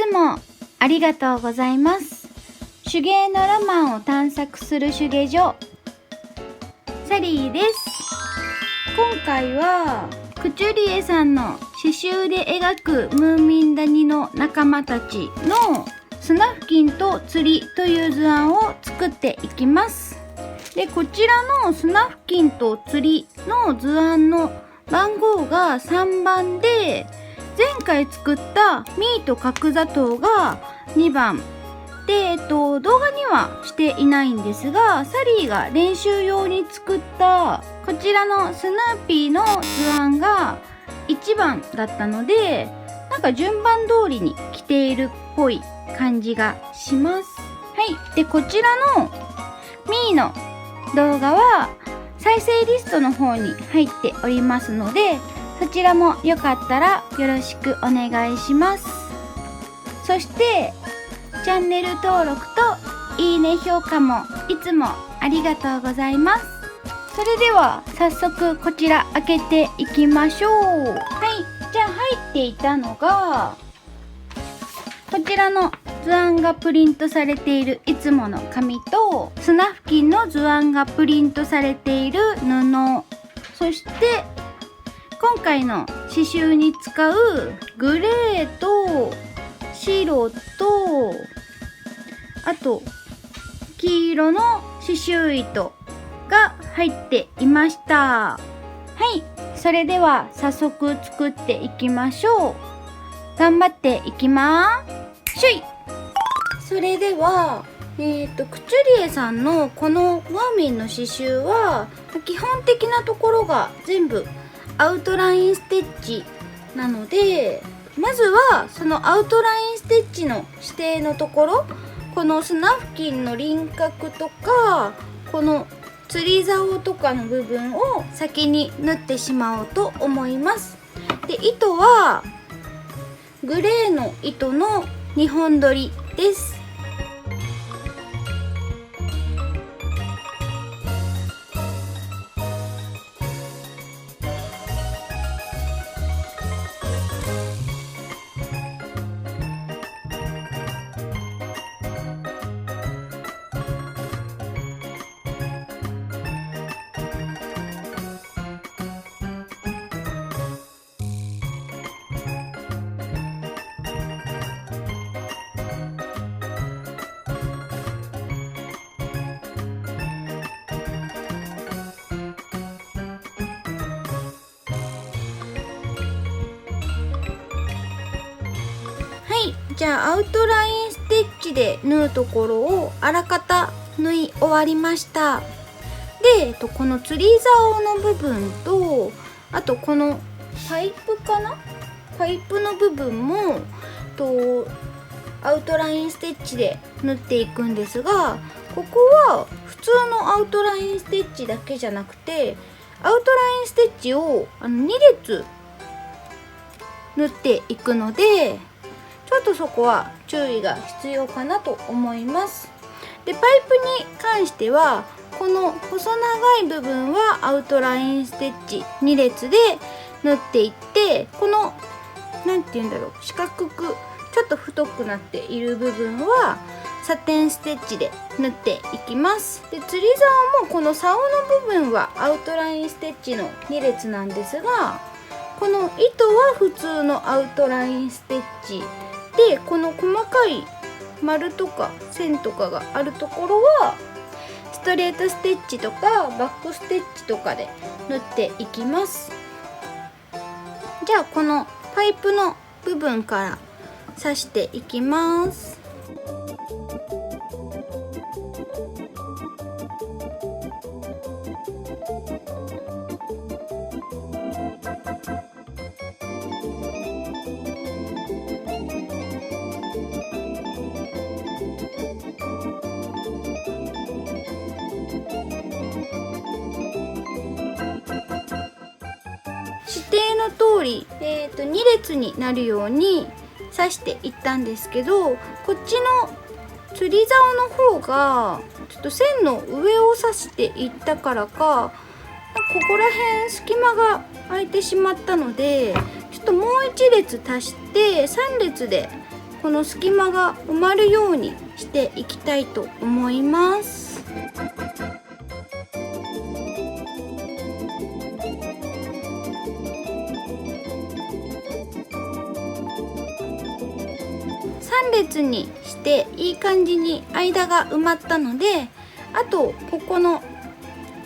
つもありがとうございます。手芸のロマンを探索する手芸所、サリーです。今回はクチュリエさんの刺繍で描くムーミン谷の仲間たちのスナフキンと釣りという図案を作っていきます。で、こちらのスナフキンと釣りの図案の番号が3番で、前回作ったミーと角砂糖が2番で、動画にはしていないんですが、サリーが練習用に作ったこちらのスヌーピーの図案が1番だったので、なんか順番通りに来ているっぽい感じがします。はい。で、こちらのミーの動画は再生リストの方に入っておりますので、そちらもよかったらよろしくお願いします。そしてチャンネル登録といいね評価もいつもありがとうございます。それでは早速こちら開けていきましょう。はい、じゃあ入っていたのがこちらの図案がプリントされているいつもの紙と、スナフキンの図案がプリントされている布、そして今回の刺繍に使うグレーと白と、あと黄色の刺繍糸が入っていました。はい、それでは早速作っていきましょう。頑張っていきまーしょい。それではクチュリエさんのこのムーミンの刺繍は基本的なところが全部アウトラインステッチなので、まずはそのアウトラインステッチの指定のところ、このスナフキンの輪郭とかこの釣り竿とかの部分を先に縫ってしまおうと思います。で、糸はグレーの糸の2本取りです。じゃあアウトラインステッチで縫うところをあらかた縫い終わりました。で、この釣り竿の部分と、あとこのパイプかな、パイプの部分もアウトラインステッチで縫っていくんですが、ここは普通のアウトラインステッチだけじゃなくて、アウトラインステッチを2列縫っていくので、ちょっとそこは注意が必要かなと思います。で、パイプに関してはこの細長い部分はアウトラインステッチ2列で縫っていって、このなんていうんだろう、四角くちょっと太くなっている部分はサテンステッチで縫っていきます。で、釣り竿もこの竿の部分はアウトラインステッチの2列なんですが、この糸は普通のアウトラインステッチで、この細かい丸とか線とかがあるところはストレートステッチとかバックステッチとかで縫っていきます。じゃあこのパイプの部分から刺していきます。指定の通り、2列になるように刺していったんですけど、こっちの釣り竿の方がちょっと線の上を刺していったからか、ここら辺隙間が空いてしまったので、ちょっともう1列足して3列でこの隙間が埋まるようにしていきたいと思います。3列にしていい感じに間が埋まったので、あとここの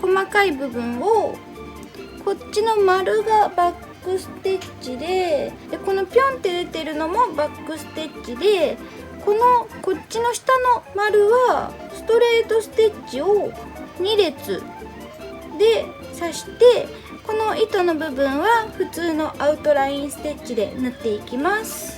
細かい部分をこっちの丸がバックステッチで、このピョンって出てるのもバックステッチで、こっちの下の丸はストレートステッチを2列で刺して、この糸の部分は普通のアウトラインステッチで縫っていきます。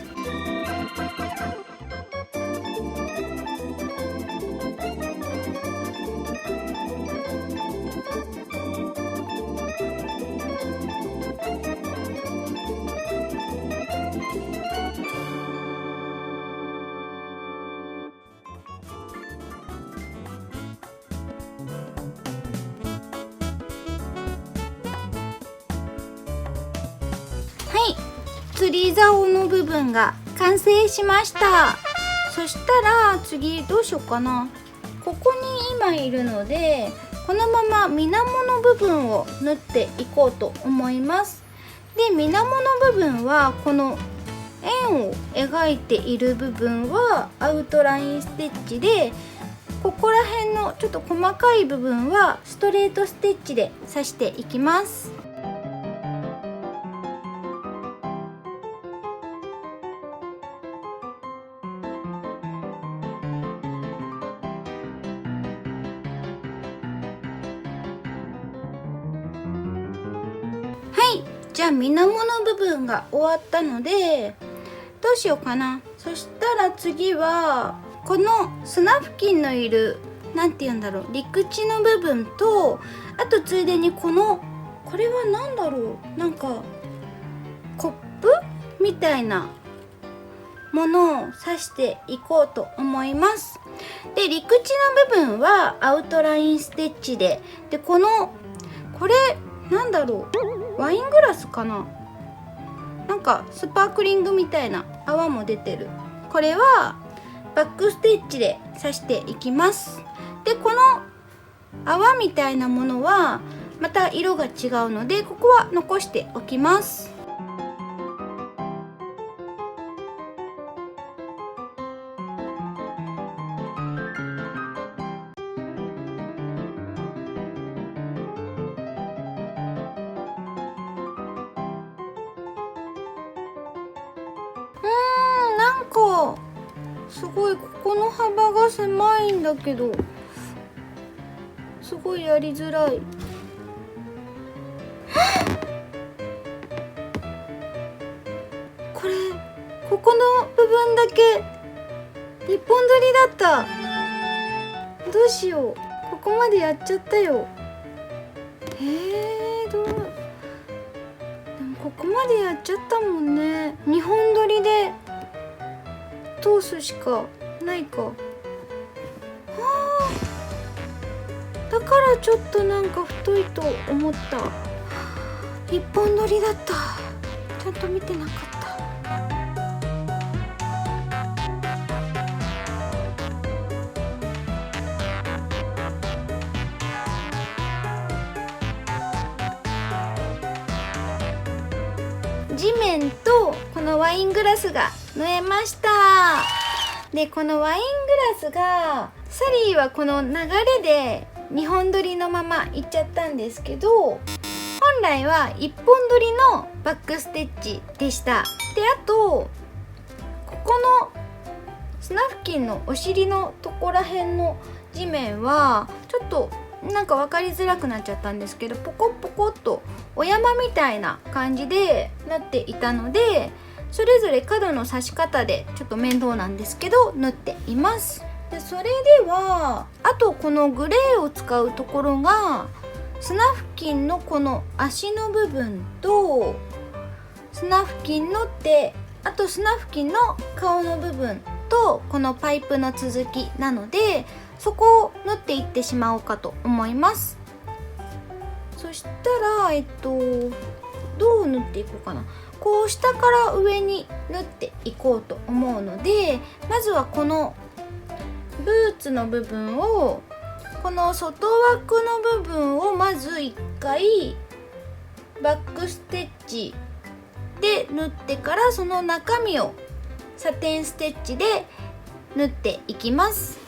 釣り竿の部分が完成しました。そしたら次どうしようかな。ここに今いるので、このまま水面の部分を縫っていこうと思います。で、水面の部分はこの円を描いている部分はアウトラインステッチで、ここら辺のちょっと細かい部分はストレートステッチで刺していきます。じゃあ水面の部分が終わったので、どうしようかな。そしたら次はこの砂付近のいるなんて言うんだろう、陸地の部分と、あとついでにこれは何だろう、なんかコップみたいなものを刺していこうと思います。で、陸地の部分はアウトラインステッチで、これなんだろう、ワイングラスかな、なんかスパークリングみたいな泡も出てる。これはバックステッチで刺していきます。で、この泡みたいなものはまた色が違うので、ここは残しておきます。なんかすごいここの幅が狭いんだけど、すごいやりづらい。ここの部分だけ一本取りだった。どうしよう、ここまでやっちゃったよ。でもここまでやっちゃったもんね。2本取りで通すしかないか。だからちょっとなんか太いと思った。1本取りだった。ちゃんと見てなかった。地面とこのワイングラスが縫えました。で、このワイングラスがサリーはこの流れで2本取りのままいっちゃったんですけど、本来は1本取りのバックステッチでした。で、あとここの砂付近のお尻のとこら辺の地面はちょっとなんか分かりづらくなっちゃったんですけど、ポコポコっとお山みたいな感じでなっていたので、それぞれ角の刺し方でちょっと面倒なんですけど縫っています。で、それではあとこのグレーを使うところが砂付近のこの足の部分と砂付近の手、あと砂付近の顔の部分とこのパイプの続きなので、そこを縫っていってしまおうかと思います。そしたらどう縫っていこうかな。こう下から上に縫っていこうと思うので、まずはこのブーツの部分を、この外枠の部分をまず1回バックステッチで縫ってから、その中身をサテンステッチで縫っていきます。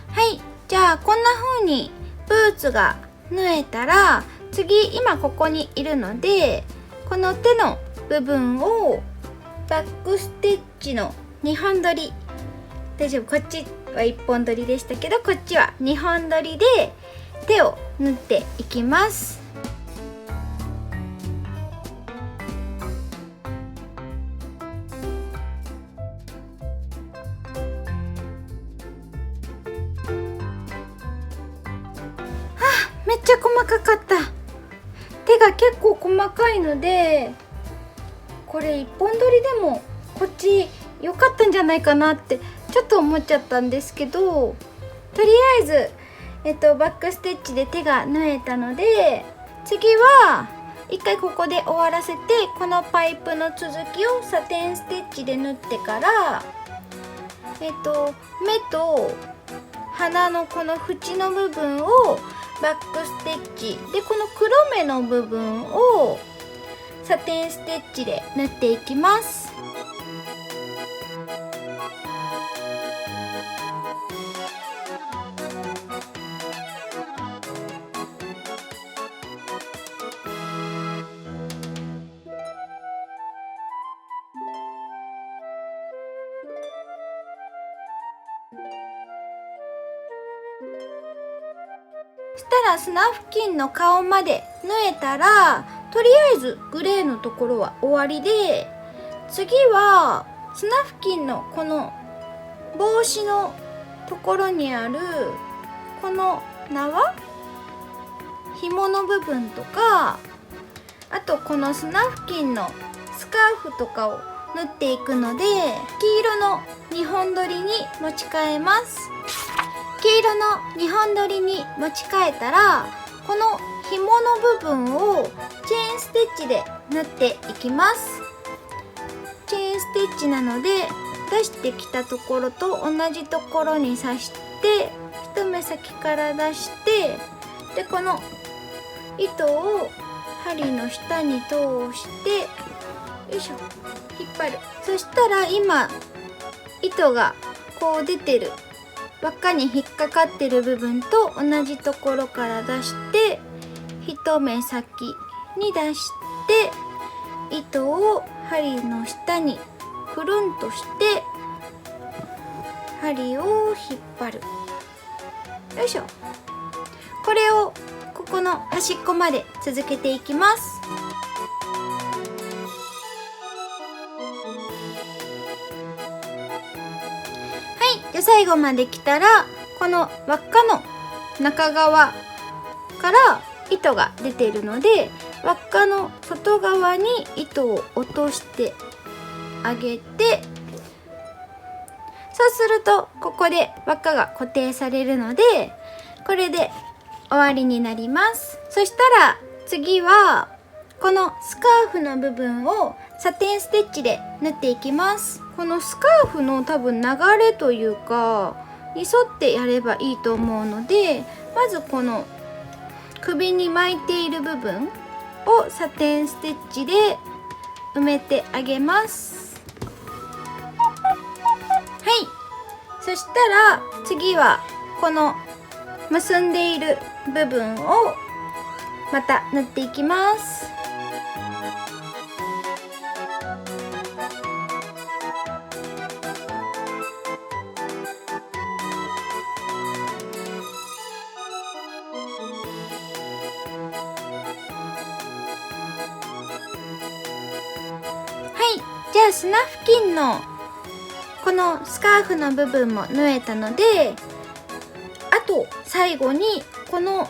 はい、じゃあこんな風にブーツが縫えたら、次今ここにいるので、この手の部分をバックステッチの2本取り、大丈夫、こっちは1本取りでしたけど、こっちは2本取りで手を縫っていきます。めっちゃ細かかった。手が結構細かいので、これ1本取りでもこっち良かったんじゃないかなってちょっと思っちゃったんですけど、とりあえず、バックステッチで手が縫えたので、次は一回ここで終わらせて、このパイプの続きをサテンステッチで縫ってから、目と鼻のこの縁の部分をバックステッチで、この黒目の部分をサテンステッチで縫っていきます。そしたらスナフキンの顔まで縫えたら、とりあえずグレーのところは終わりで、次はスナフキンのこの帽子のところにあるこの縄、紐の部分とか、あとこのスナフキンのスカーフとかを縫っていくので、黄色の2本取りに持ち替えます。黄色の2本取りに持ち替えたら、この紐の部分をチェーンステッチで縫っていきます。チェーンステッチなので、出してきたところと同じところに刺して、一目先から出して、でこの糸を針の下に通して、よいしょ、引っ張る。そしたら今糸がこう出てる輪っかに引っかかってる部分と同じところから出して、一目先に出して糸を針の下にくるんとして針を引っ張る。よいしょ。これをここの端っこまで続けていきます。で最後まで来たら、この輪っかの中側から糸が出ているので、輪っかの外側に糸を落としてあげて、そうするとここで輪っかが固定されるので、これで終わりになります。そしたら次はこのスカーフの部分をサテンステッチで縫っていきます。このスカーフの多分流れというかに沿ってやればいいと思うので、まずこの首に巻いている部分をサテンステッチで埋めてあげます。はい、そしたら次はこの結んでいる部分をまた縫っていきます。じゃあスナフキンのこのスカーフの部分も縫えたので、と最後にこの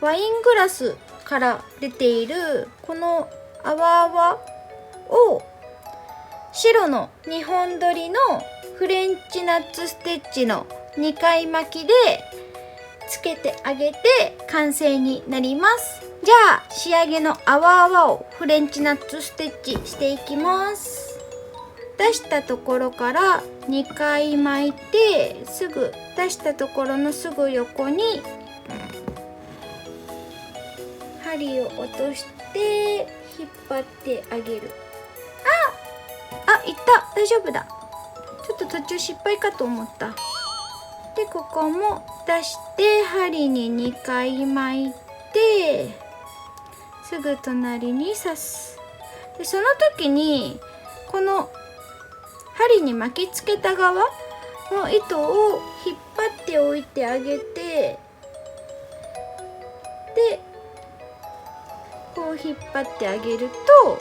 ワイングラスから出ているこの泡泡を白の2本取りのフレンチナッツステッチの2回巻きでつけてあげて完成になります。じゃあ仕上げの泡泡をフレンチナッツステッチしていきます。出したところから2回巻いて、すぐ出したところのすぐ横に針を落として引っ張ってあげる。いった、大丈夫だ。ちょっと途中失敗かと思った。でここも出して針に2回巻いてすぐ隣に刺す。でその時にこの針に巻きつけた側の糸を引っ張っておいてあげて、でこう引っ張ってあげると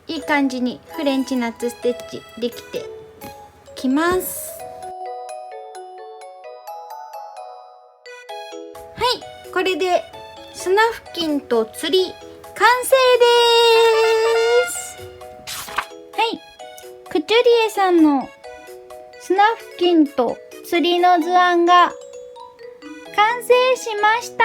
いい感じにフレンチナッツステッチできてきます。はい、これでスナフキンと釣り完成です。はい、クチュリエさんのスナフキンと釣りの図案が完成しました。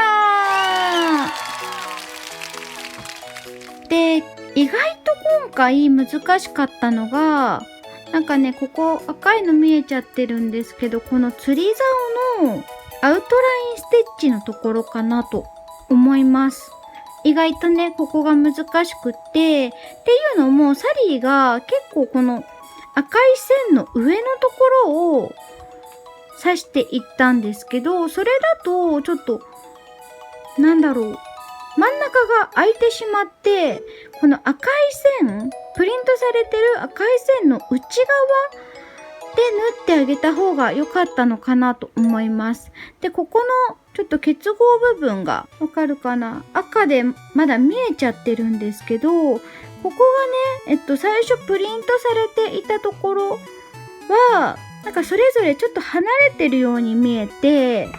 で、意外と今回難しかったのが、なんかね、ここ赤いの見えちゃってるんですけど、この釣り竿のアウトラインステッチのところかなと思います。意外とね、ここが難しくって、っていうのもサリーが結構この赤い線の上のところを刺していったんですけど、それだとちょっと真ん中が空いてしまって、この赤い線、プリントされてる赤い線の内側で縫ってあげた方が良かったのかなと思います。で、ここのちょっと結合部分がわかるかな、赤でまだ見えちゃってるんですけど、ここがね、最初プリントされていたところは、なんかそれぞれちょっと離れてるように見えて、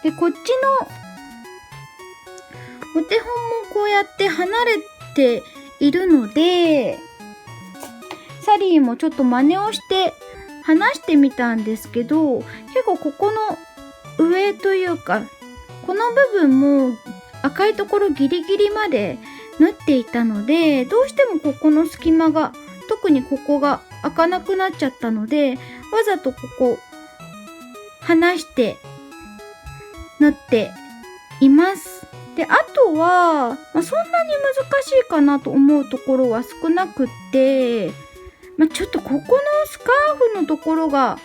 で、こっちのお手本もこうやって離れているので、サリーもちょっと真似をして離してみたんですけど、結構ここの上というか、この部分も赤いところギリギリまで縫っていたので、どうしてもここの隙間が、特にここが開かなくなっちゃったので、わざとここ離して縫っています。で、あとは、そんなに難しいかなと思うところは少なくって、ちょっとここのスカーフのところが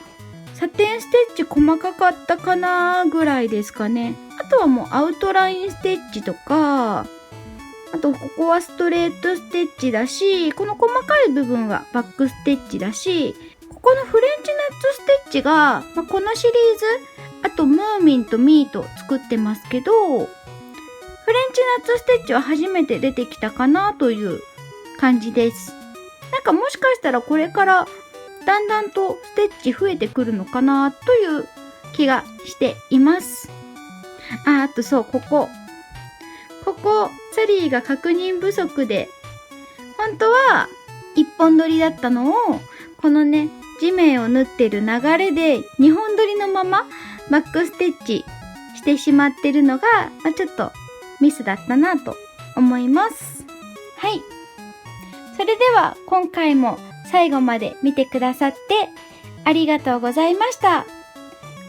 サテンステッチ細かかったかなぐらいですかね。あとはもうアウトラインステッチとか、あとここはストレートステッチだし、この細かい部分はバックステッチだし、ここのフレンチナッツステッチが、このシリーズ、あとムーミンとミーと作ってますけど、フレンチナッツステッチは初めて出てきたかなという感じです。なんかもしかしたらこれからだんだんとステッチ増えてくるのかなという気がしています。あとそう、ここサリーが確認不足で、本当は一本取りだったのを、このね、地面を縫ってる流れで2本取りのままバックステッチしてしまってるのが、ちょっとミスだったなと思います。はい。それでは今回も最後まで見てくださってありがとうございました。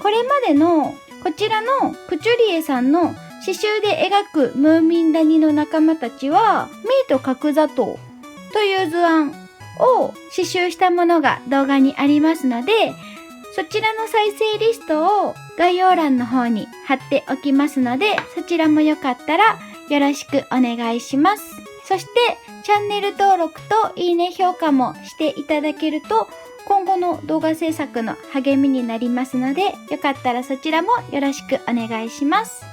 これまでのこちらのクチュリエさんの刺繍で描くムーミン谷の仲間たちは、ミーと角砂糖という図案を刺繍したものが動画にありますので、そちらの再生リストを概要欄の方に貼っておきますので、そちらもよかったらよろしくお願いします。そしてチャンネル登録といいね評価もしていただけると、今後の動画制作の励みになりますので、よかったらそちらもよろしくお願いします。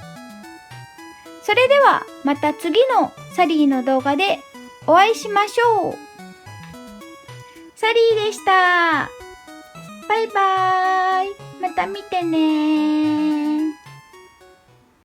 それではまた次のサリーの動画でお会いしましょう。サリーでした。バイバーイ。また見てね。